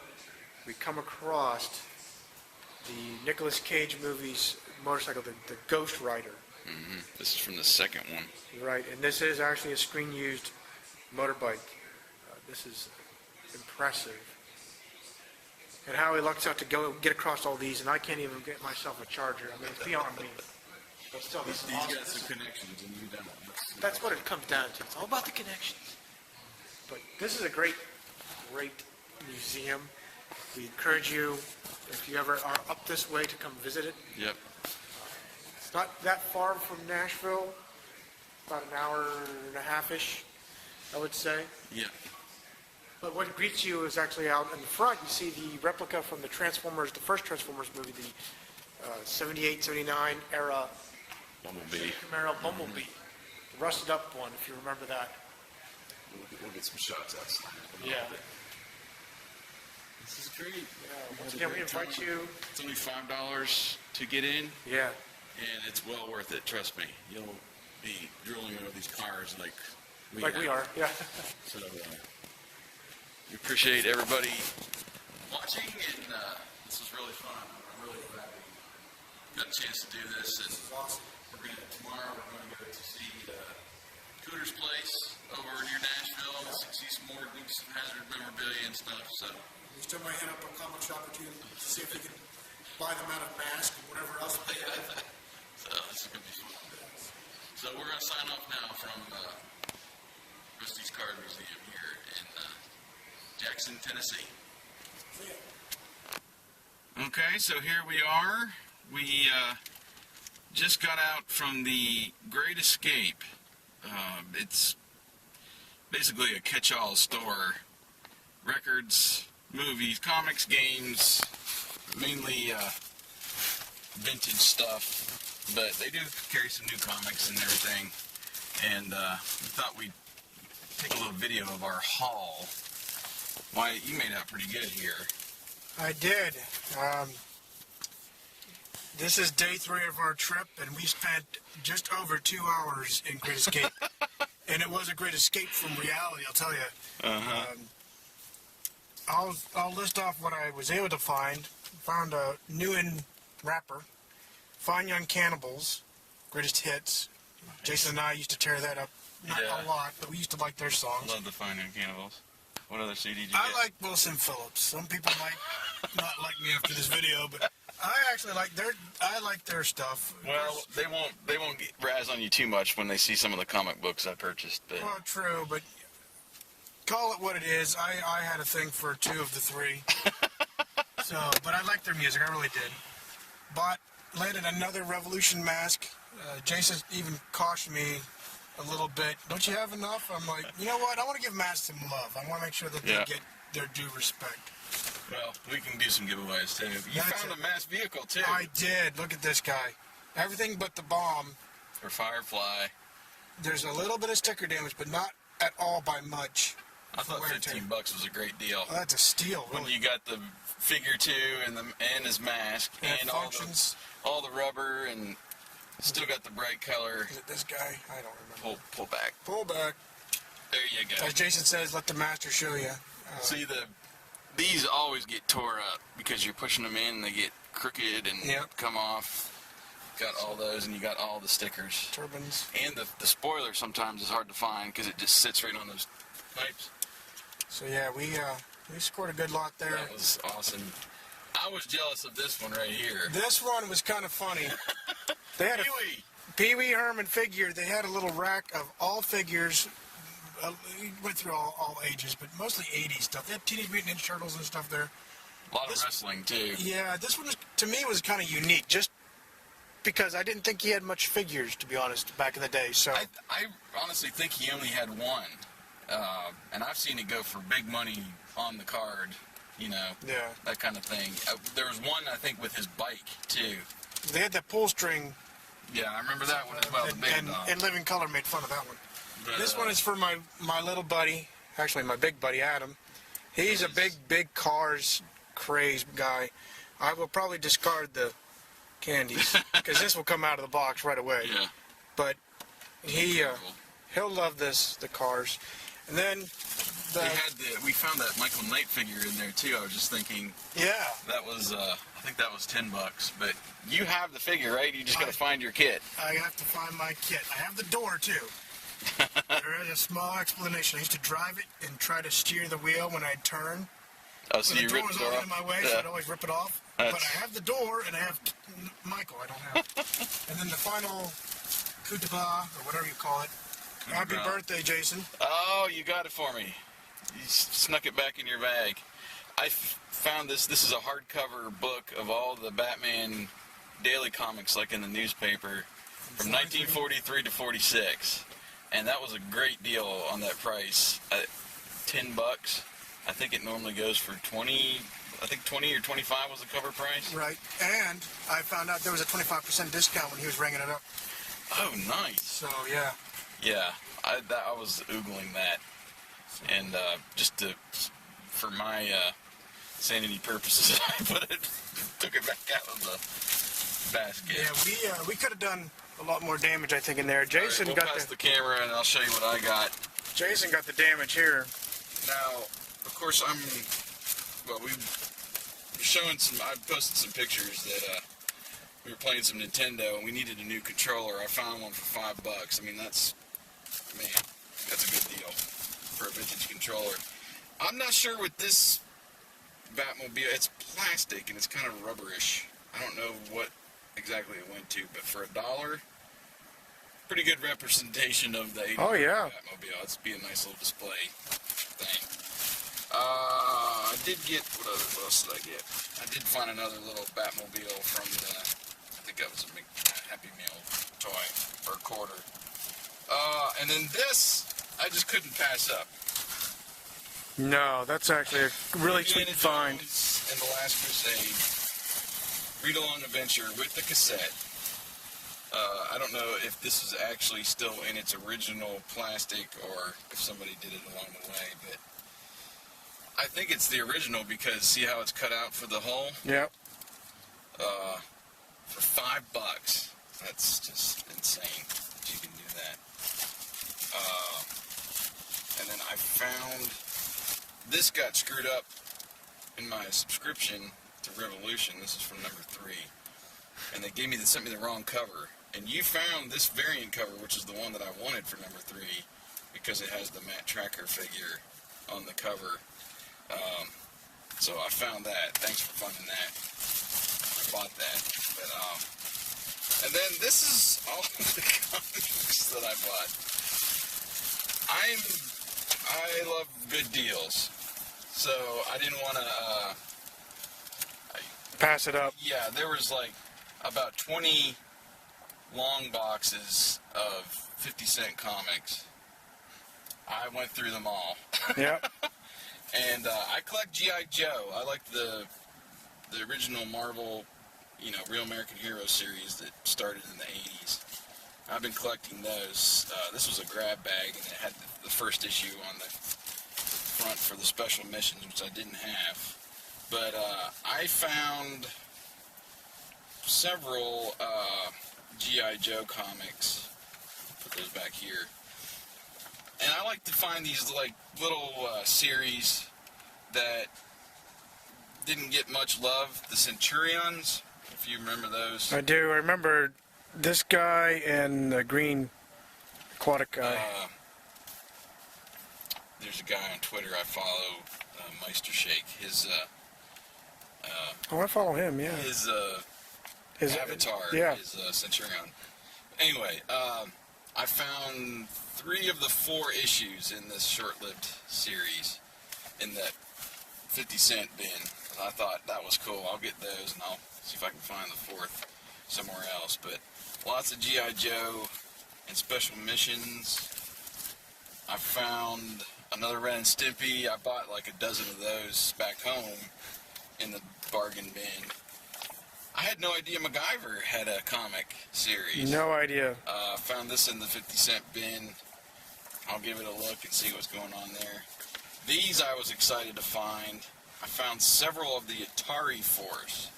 we come across the Nicolas Cage movie's motorcycle, the Ghost Rider. Mm-hmm. This is from the second one. Right, and this is actually a screen-used motorbike. This is impressive. And how he lucks out to go get across all these, and I can't even get myself a charger. I mean, it's beyond me. But still, this is He's awesome. got some connections, and you don't. That's what it comes down to. It's all about the connections. But this is a great, great museum. We encourage you, if you ever are up this way, to come visit it. Yep. It's not that far from Nashville, about an hour and a half-ish, I would say. Yeah. But what greets you is actually out in the front. You see the replica from the Transformers, the first Transformers movie, the 78, 79 era Bumblebee. Camaro Bumblebee. The rusted up one, if you remember that. We'll get some shots outside. Yeah. This is great. Yeah. Once again, we invite you. It's only $5 to get in, Yeah. and it's well worth it. Trust me. You'll be drooling over these cars like we are. Yeah. So we appreciate everybody watching, and this was really fun. I'm really glad we got a chance to do this. And tomorrow we're going to go to see Cooter's place over near Nashville. See some more Dukes of Hazzard memorabilia and stuff. So We still might head up a comic shop or two to see if we can buy them out of mask and whatever else they have. So this is going to be fun. So we're going to sign off now from Rusty's Card Museum here in Jackson, Tennessee. Okay, so here we are. We just got out from the Great Escape. It's basically a catch-all store. Records, movies, comics, games, mainly vintage stuff, but they do carry some new comics and everything. And we thought we'd take a little video of our haul. Wyatt, you made out pretty good here. I did. This is day 3 of our trip, and we spent just over 2 hours in Great Escape. And it was a great escape from reality, I'll tell you. I'll list off what I was able to find. Found a new in rapper, Fine Young Cannibals, greatest hits. Jason and I used to tear that up. Not a lot, but we used to like their songs. Love the Fine Young Cannibals. What other CD did you I get? like Wilson Phillips. Some people might not like me after this video, but I actually like their stuff. Well, they won't get razz on you too much when they see some of the comic books I purchased. But Well, true, but call it what it is. I had a thing for 2 of the 3. But I like their music. I really did. Landed another Revolution mask. Jason even cautioned me a little bit. Don't you have enough? I'm like, you know what? I want to give masks some love. I want to make sure that they get their due respect. Well, we can do some giveaways too. You found a masked vehicle too. I did. Look at this guy. Everything but the bomb. For Firefly. There's a little bit of sticker damage, but not at all by much. I thought $15 was a great deal. Oh, that's a steal, really. When you got the figure 2 and his mask and all the rubber and still got the bright color. Is it this guy? I don't remember. Pull back. Pull back. There you go. As Jason says, let the master show you. See, these always get tore up because you're pushing them in and they get crooked and come off. Got all those, and you got all the stickers. Turbines. And the spoiler sometimes is hard to find because it just sits right on those pipes. So yeah, we scored a good lot there. That was awesome. I was jealous of this one right here. This one was kind of funny. They had Pee Wee Herman figure. They had a little rack of all figures. We went through all ages, but mostly 80s stuff. They had Teenage Mutant Ninja Turtles and stuff there. A lot of wrestling too. Yeah, this one to me was kind of unique, just because I didn't think he had much figures, to be honest, back in the day. So I honestly think he only had one, and I've seen it go for big money on the card, that kind of thing. There was one I think with his bike too. They had that pull string. Yeah, I remember that one as well. And Living Color made fun of that one. But, this one is for my little buddy, actually my big buddy Adam. He's a big cars crazed guy. I will probably discard the candies because this will come out of the box right away. Yeah. But he'll love the cars. And then we found that Michael Knight figure in there too. I was just thinking. Yeah. That was I think that was $10. But you have the figure, right? You just got to find your kit. I have to find my kit. I have the door too. There is a small explanation. I used to drive it and try to steer the wheel when I'd turn. Oh, so you ripped the door was always in my way, so I'd always rip it off. But I have the door, and I have Michael. I don't have. And then the final Cooter, or whatever you call it. Happy birthday, Jason. Oh, you got it for me. You snuck it back in your bag. I found this. This is a hardcover book of all the Batman daily comics, like in the newspaper, from 1943 to 46. And that was a great deal on that price. $10. I think it normally goes for 20. I think 20 or 25 was the cover price. Right. And I found out there was a 25% discount when he was ringing it up. Oh, nice. So, yeah. Yeah. I was oogling that. And for my sanity purposes, I took it back out of the basket. Yeah, we could have done a lot more damage, I think, in there. Jason we'll got pass the camera, and I'll show you what I got. Jason got the damage here. Now, of course, we're showing I posted some pictures that we were playing some Nintendo, and we needed a new controller. I found one for $5. I mean, that's a good deal for a vintage controller. I'm not sure with this Batmobile. It's plastic, and it's kind of rubberish. I don't know what exactly it went to, but for $1, pretty good representation of the 80s Batmobile. It's be a nice little display thing. I did get, what else did I get? I did find another little Batmobile from I think that was a Happy Meal toy for a quarter. And then this, I just couldn't pass up. No, that's actually a really sweet find. In The Last Crusade. read-along adventure with the cassette. I don't know if this is actually still in its original plastic or if somebody did it along the way, but I think it's the original because see how it's cut out for the hull? Yep. For $5. That's just insane that you can do that. And then I found this got screwed up in my subscription to Revolution. This is from number 3. And they sent me the wrong cover. And you found this variant cover, which is the one that I wanted for number 3, because it has the Matt Tracker figure on the cover. So I found that. Thanks for finding that. I bought that. But, and then this is all of the comics that I bought. I love good deals. So I didn't want to... Pass it up. Yeah, there was like about 20 long boxes of 50-cent comics. I went through them all. Yep. And I collect G.I. Joe. I like the original Marvel, Real American Hero series that started in the 80s. I've been collecting those. This was a grab bag, and it had the first issue on the front for the special missions, which I didn't have. But I found several G.I. Joe comics. Put those back here. And I like to find these like little series that didn't get much love. The Centurions, if you remember those. I do. I remember this guy and the green aquatic guy. There's a guy on Twitter I follow, Meister Shake. I follow him, yeah. His avatar yeah. is Centurion. Anyway, I found 3 of the 4 issues in this short-lived series in that 50-cent bin. And I thought that was cool. I'll get those and I'll see if I can find the 4th somewhere else. But lots of G.I. Joe and special missions. I found another Ren and Stimpy. I bought like a dozen of those back home in the bargain bin. I had no idea MacGyver had a comic series. No idea. Found this in the 50-cent bin. I'll give it a look and see what's going on there. These I was excited to find. I found several of the Atari Force.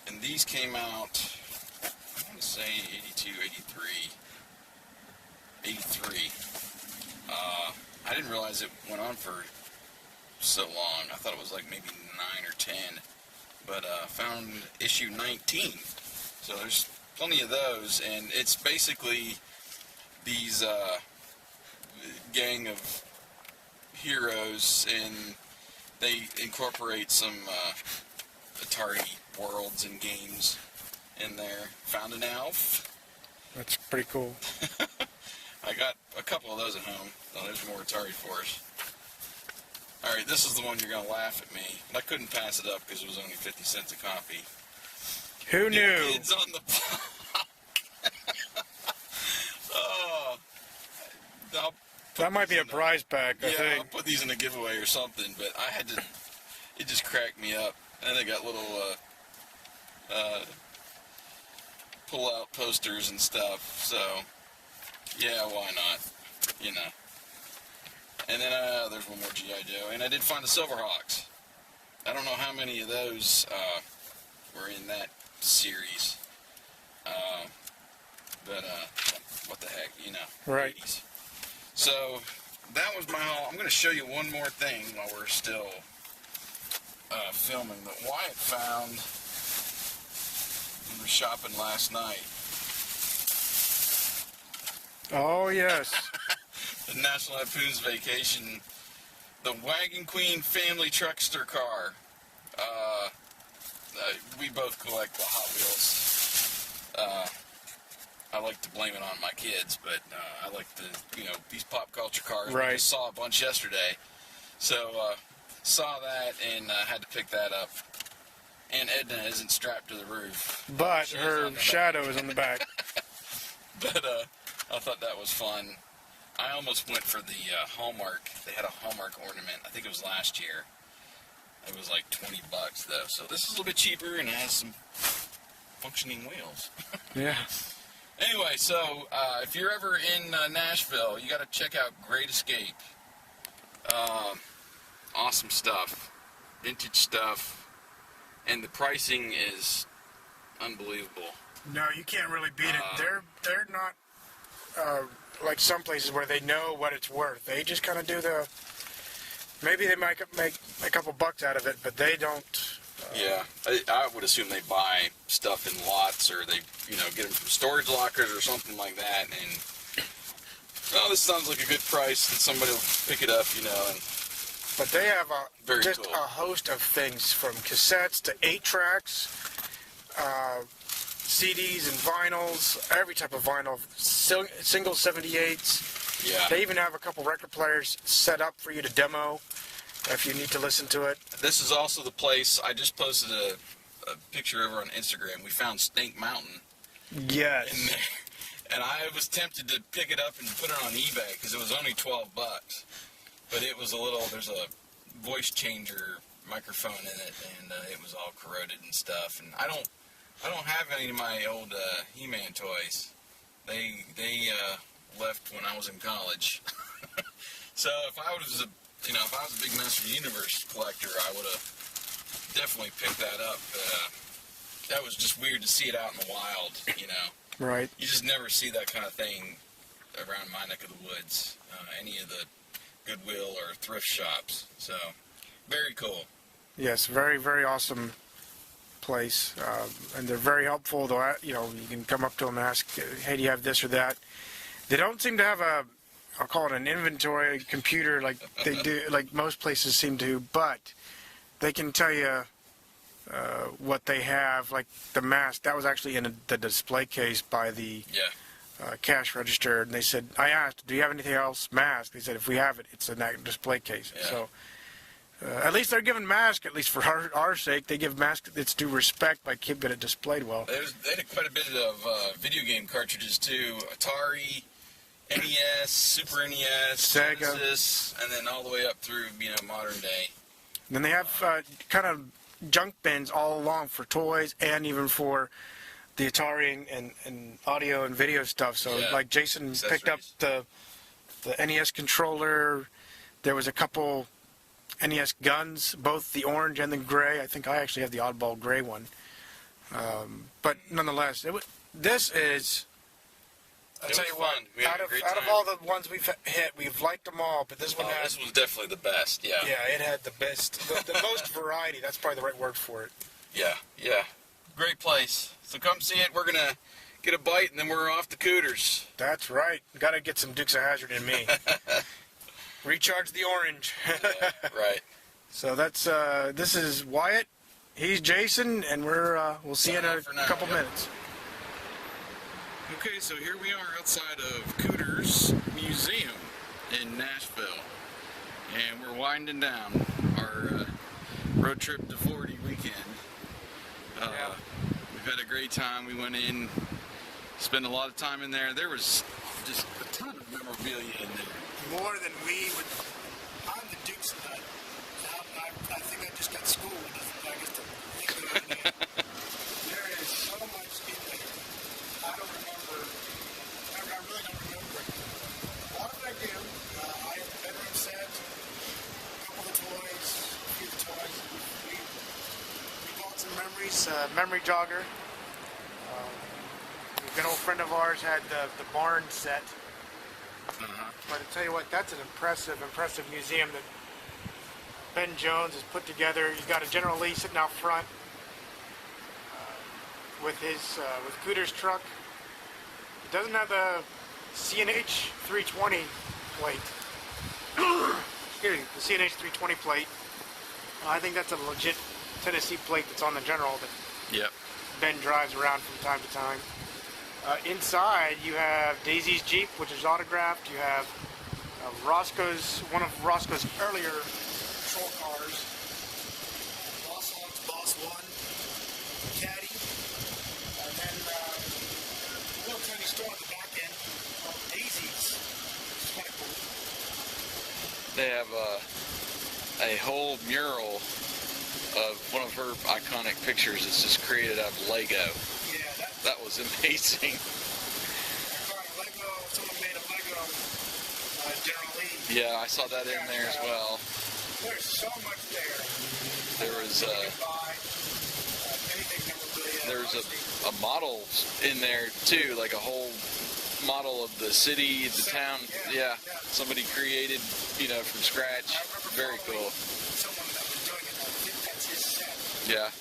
And these came out, I want to say 82, 83. I didn't realize it went on for so long. I thought it was like maybe 9 or 10. But found issue 19. So there's plenty of those, and it's basically these gang of heroes, and they incorporate some Atari worlds and games in there. Found an Alf. That's pretty cool. I got a couple of those at home. Oh, there's more Atari Force. Alright, this is the one you're going to laugh at me. And I couldn't pass it up because it was only 50 cents a copy. Who New knew? Kids on the Block. Oh, That might be a prize pack, I yeah, think. I'll put these in a giveaway or something, but I had to, it just cracked me up. And they got little pull-out posters and stuff, so, yeah, why not, And then there's one more G.I. Joe, and I did find the Silverhawks. I don't know how many of those were in that series, but what the heck, Right. 80s. So that was my haul. I'm going to show you one more thing while we're still filming that Wyatt found. We were shopping last night. Oh, yes. The National Lampoon's Vacation, the Wagon Queen family truckster car. We both collect the Hot Wheels. I like to blame it on my kids, but I like these pop culture cars. Right. I just saw a bunch yesterday. So, saw that and had to pick that up. And Edna isn't strapped to the roof. But She's her on the shadow is on the back. But I thought that was fun. I almost went for the Hallmark. They had a Hallmark ornament. I think it was last year. It was like $20 though. So this is a little bit cheaper and has some functioning wheels. Yeah. Anyway, so if you're ever in Nashville, you got to check out Great Escape. Awesome stuff, vintage stuff, and the pricing is unbelievable. No, you can't really beat it. They're not like some places where they know what it's worth. They just kind of do the. Maybe they might make a couple bucks out of it, but they don't. Yeah, I would assume they buy stuff in lots, or they, get them from storage lockers or something like that. And this sounds like a good price, and somebody will pick it up, and. But they have just cool. a host of things, from cassettes to 8-tracks, CDs and vinyls, every type of vinyl, single 78s. Yeah. They even have a couple record players set up for you to demo if you need to listen to it. This is also the place, I just posted a picture over on Instagram. We found Snake Mountain. Yes. And I was tempted to pick it up and put it on eBay because it was only $12. But it was there's a voice changer microphone in it, and it was all corroded and stuff. And I don't have any of my old He-Man toys. They left when I was in college. So if I was a big Master of the Universe collector, I would have definitely picked that up. That was just weird to see it out in the wild, Right. You just never see that kind of thing around my neck of the woods, any of the Goodwill or thrift shops. So, very cool. Yes, very, very awesome place. And they're very helpful, though. You can come up to them and ask, hey, do you have this or that? They don't seem to have I'll call it an inventory computer like they do, like most places seem to, but they can tell you what they have, like the mask. That was actually in the display case by the cash register, and they said, I asked, do you have anything else mask? They said, if we have it, it's in that display case. Yeah. So at least they're giving mask, at least for our sake, they give mask its due respect by keeping it displayed well. They had quite a bit of video game cartridges too. Atari, NES, Super NES, Sega, Genesis, and then all the way up through modern day. And then they have kind of junk bins all along for toys and even for the Atari and audio and video stuff. So like Jason picked up the NES controller. There was a couple NES guns, both the orange and the gray. I think I actually have the oddball gray one. But nonetheless, this is. I'll tell you what. Out of all the ones we've hit, we've liked them all, but this one this was definitely the best. Yeah. Yeah, it had the best, the most variety. That's probably the right word for it. Yeah. Great place. So come see it. We're gonna get a bite, and then we're off to Cooters. That's right. Got to get some Dukes of Hazzard in me. Recharge the orange. Yeah, right. So that's this is Wyatt. He's Jason, and we'll see you in a couple minutes. Okay, so here we are outside of Cooter's Museum in Nashville, and we're winding down our road trip to 40 weekend. We've had a great time. We went in, spent a lot of time in there. There was just a ton of memorabilia in there. More than we would. I'm the Dukes of that. I think I just got schooled. I guess the there is so much in there. I don't remember. I really don't remember it. A lot of it I do. I have a bedroom set, a couple of toys, a few of the toys. We bought some memories. Memory jogger. A good old friend of ours had the barn set. But I tell you what, that's an impressive museum that Ben Jones has put together. You got a General Lee sitting out front with Cooter's truck. It doesn't have the CNH 320 plate. Excuse me, the CNH 320 plate. I think that's a legit Tennessee plate that's on the General that Ben drives around from time to time. Inside, you have Daisy's Jeep, which is autographed. You have one of Roscoe's earlier patrol cars. Boss Hog's Boss 1, Caddy, and then a little tiny store on the back end called Daisy's, which is kind of cool. They have a whole mural of one of her iconic pictures. It's just created out of Lego. Yeah, That was amazing. Lego, someone made a Lego General Lee. Yeah, I saw that in there as well. There's so much there. There was there's a model in there too, like a whole model of the city, the town. Yeah, somebody created, from scratch. Very cool. Someone that was doing it. I think that's his set. Yeah.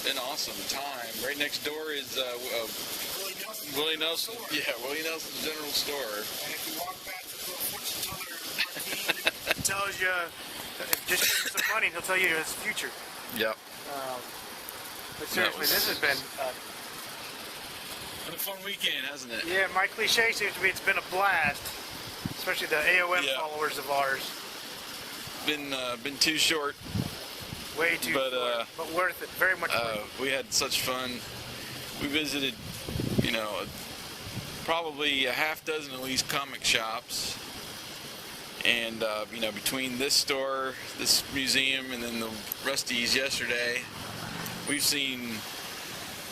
Been awesome time. Right next door is Willie Nelson. Yeah, Willie Nelson's General Store. And if you walk back to the little fortune teller marquee, Tells you, just give him some money, he'll tell you his future. Yep. But seriously, this has been... What a fun weekend, hasn't it? yeah, my cliche seems to be it's been a blast. Especially the AOM followers of ours. Been too short. Way too short, but worth it. Very much worth it. We had such fun. We visited, probably a half dozen at least comic shops. And, between this store, this museum, and then the Rusty's yesterday, we've seen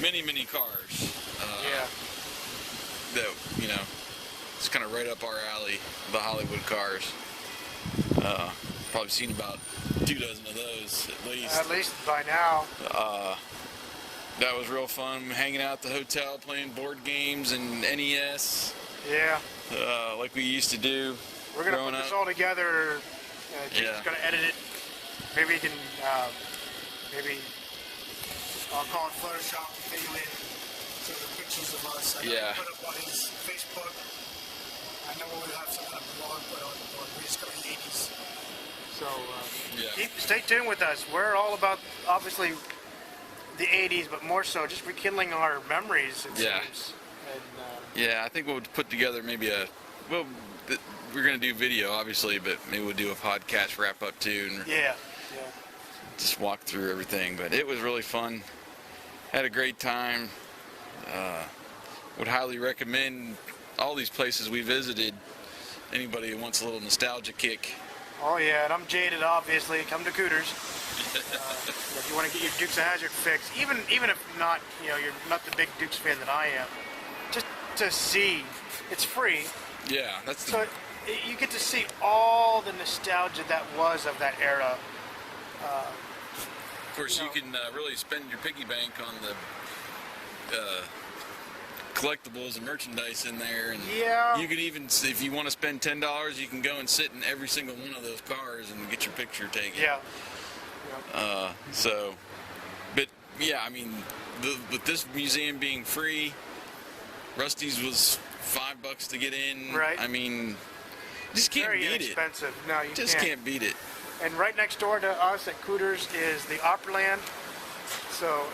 many, many cars. That, it's kind of right up our alley, the Hollywood cars. Probably seen about 2 dozen of those at least. At least by now. That was real fun, hanging out at the hotel, playing board games and NES. Yeah. Like we used to do. We're going to put this all together. Jason's going to edit it. Maybe he can, I'll call it Photoshop, video in to the pictures of us. I know put up on his Facebook. I know we'll have some kind of blog put on Rediscovery the 80s. So, stay tuned with us. We're all about, obviously, the 80s, but more so just rekindling our memories, it seems. And, I think we'll put together maybe we're going to do video, obviously, but maybe we'll do a podcast wrap-up, too. And just walk through everything. But it was really fun. Had a great time. Would highly recommend all these places we visited. Anybody who wants a little nostalgia kick. Oh yeah, and I'm jaded, obviously. Come to Cooter's. If you want to get your Dukes of Hazzard fix, even if not, you're not the big Dukes fan that I am, just to see, it's free. Yeah, that's so you get to see all the nostalgia that was of that era. Of course, you can really spend your piggy bank on the collectibles and merchandise in there, and you can even, if you want to spend $10, you can go and sit in every single one of those cars and get your picture taken. With this museum being free, Rusty's was $5 to get in. Right. I mean, just can't beat it. Very inexpensive. No, you just can't beat it. And right next door to us at Cooter's is the Opryland. So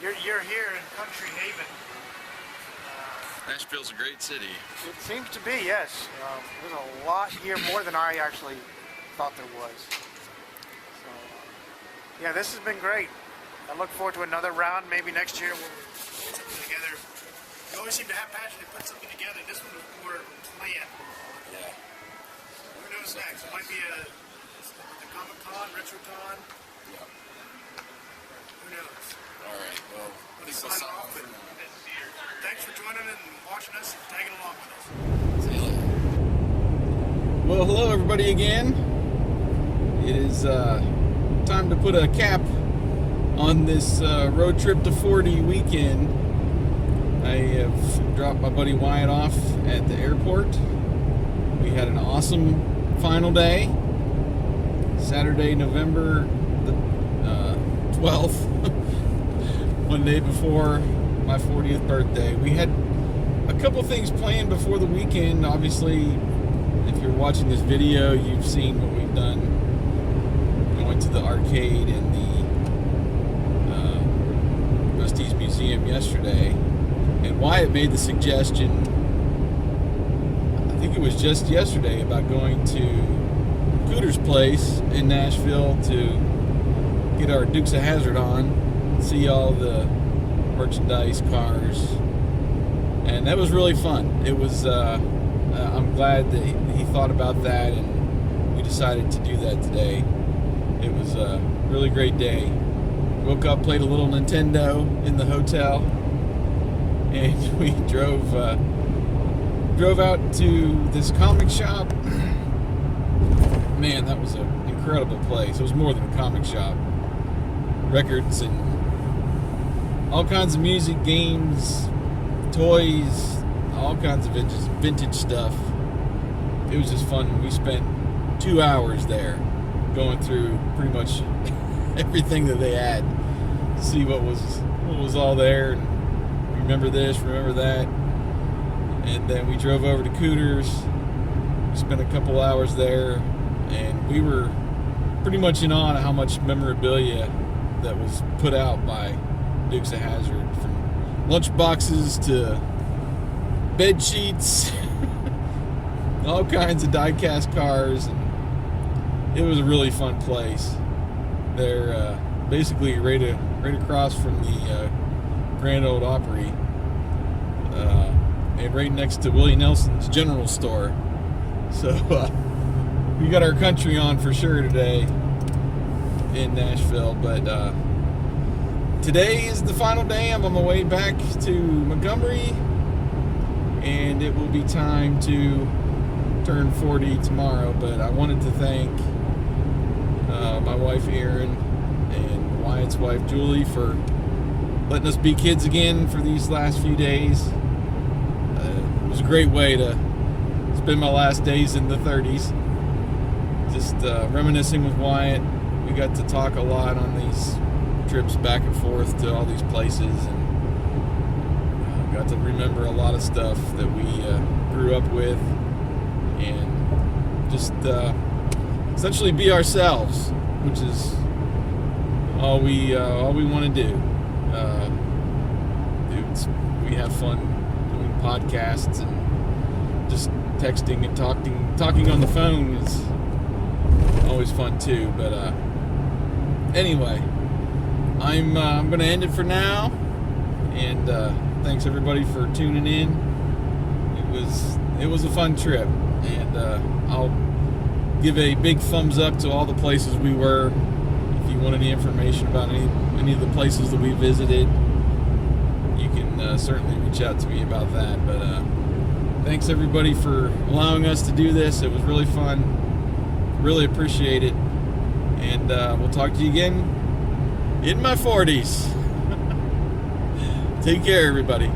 you're here in Country Haven. Nashville's a great city. It seems to be, yes. There's a lot here, more than I actually thought there was. So, this has been great. I look forward to another round. Maybe next year we'll put something together. You always seem to have passion to put something together. This one was more planned. Yeah. Who knows next? It might be the Comic-Con, RetroCon. Yeah. Who knows? All right. Well, let's sign off. Thanks for joining and watching us and tagging along with us. See you later. Well, hello everybody again. It is time to put a cap on this road trip to 40 weekend. I have dropped my buddy Wyatt off at the airport. We had an awesome final day. Saturday, November the 12th, one day before my 40th birthday. We had a couple things planned before the weekend. Obviously, if you're watching this video, you've seen what we've done. Going to the arcade and the Rusty's Museum yesterday. And Wyatt made the suggestion, I think it was just yesterday, about going to Cooter's place in Nashville to get our Dukes of Hazzard on, see all the merchandise, cars, and that was really fun. It was I'm glad that he thought about that, and we decided to do that today. It was a really great day. Woke up, played a little Nintendo in the hotel, and we drove out to this comic shop. Man, that was an incredible place. It was more than a comic shop. Records and all kinds of music, games, toys, all kinds of vintage stuff. It was just fun. We spent 2 hours there going through pretty much everything that they had to see what was all there, and remember this, remember that. And then we drove over to Cooter's. We spent a couple hours there, and we were pretty much in awe of how much memorabilia that was put out by Dukes of Hazzard, from lunch boxes to bed sheets, all kinds of die-cast cars. And it was a really fun place. They're basically right across from the Grand Ole Opry, and right next to Willie Nelson's General Store. So we got our country on for sure today in Nashville. But today is the final day. I'm on my way back to Montgomery, and it will be time to turn 40 tomorrow. But I wanted to thank my wife Erin and Wyatt's wife Julie for letting us be kids again for these last few days. It was a great way to spend my last days in the 30s. Just reminiscing with Wyatt. We got to talk a lot on these trips back and forth to all these places, and got to remember a lot of stuff that we grew up with, and just essentially be ourselves, which is all we want to do. We have fun doing podcasts, and just texting and talking on the phone is always fun too. But anyway, I'm going to end it for now, and thanks everybody for tuning in. It was a fun trip, and I'll give a big thumbs up to all the places we were. If you want any information about any of the places that we visited, you can certainly reach out to me about that. But thanks everybody for allowing us to do this. It was really fun. Really appreciate it. And we'll talk to you again in my 40s. Take care, everybody.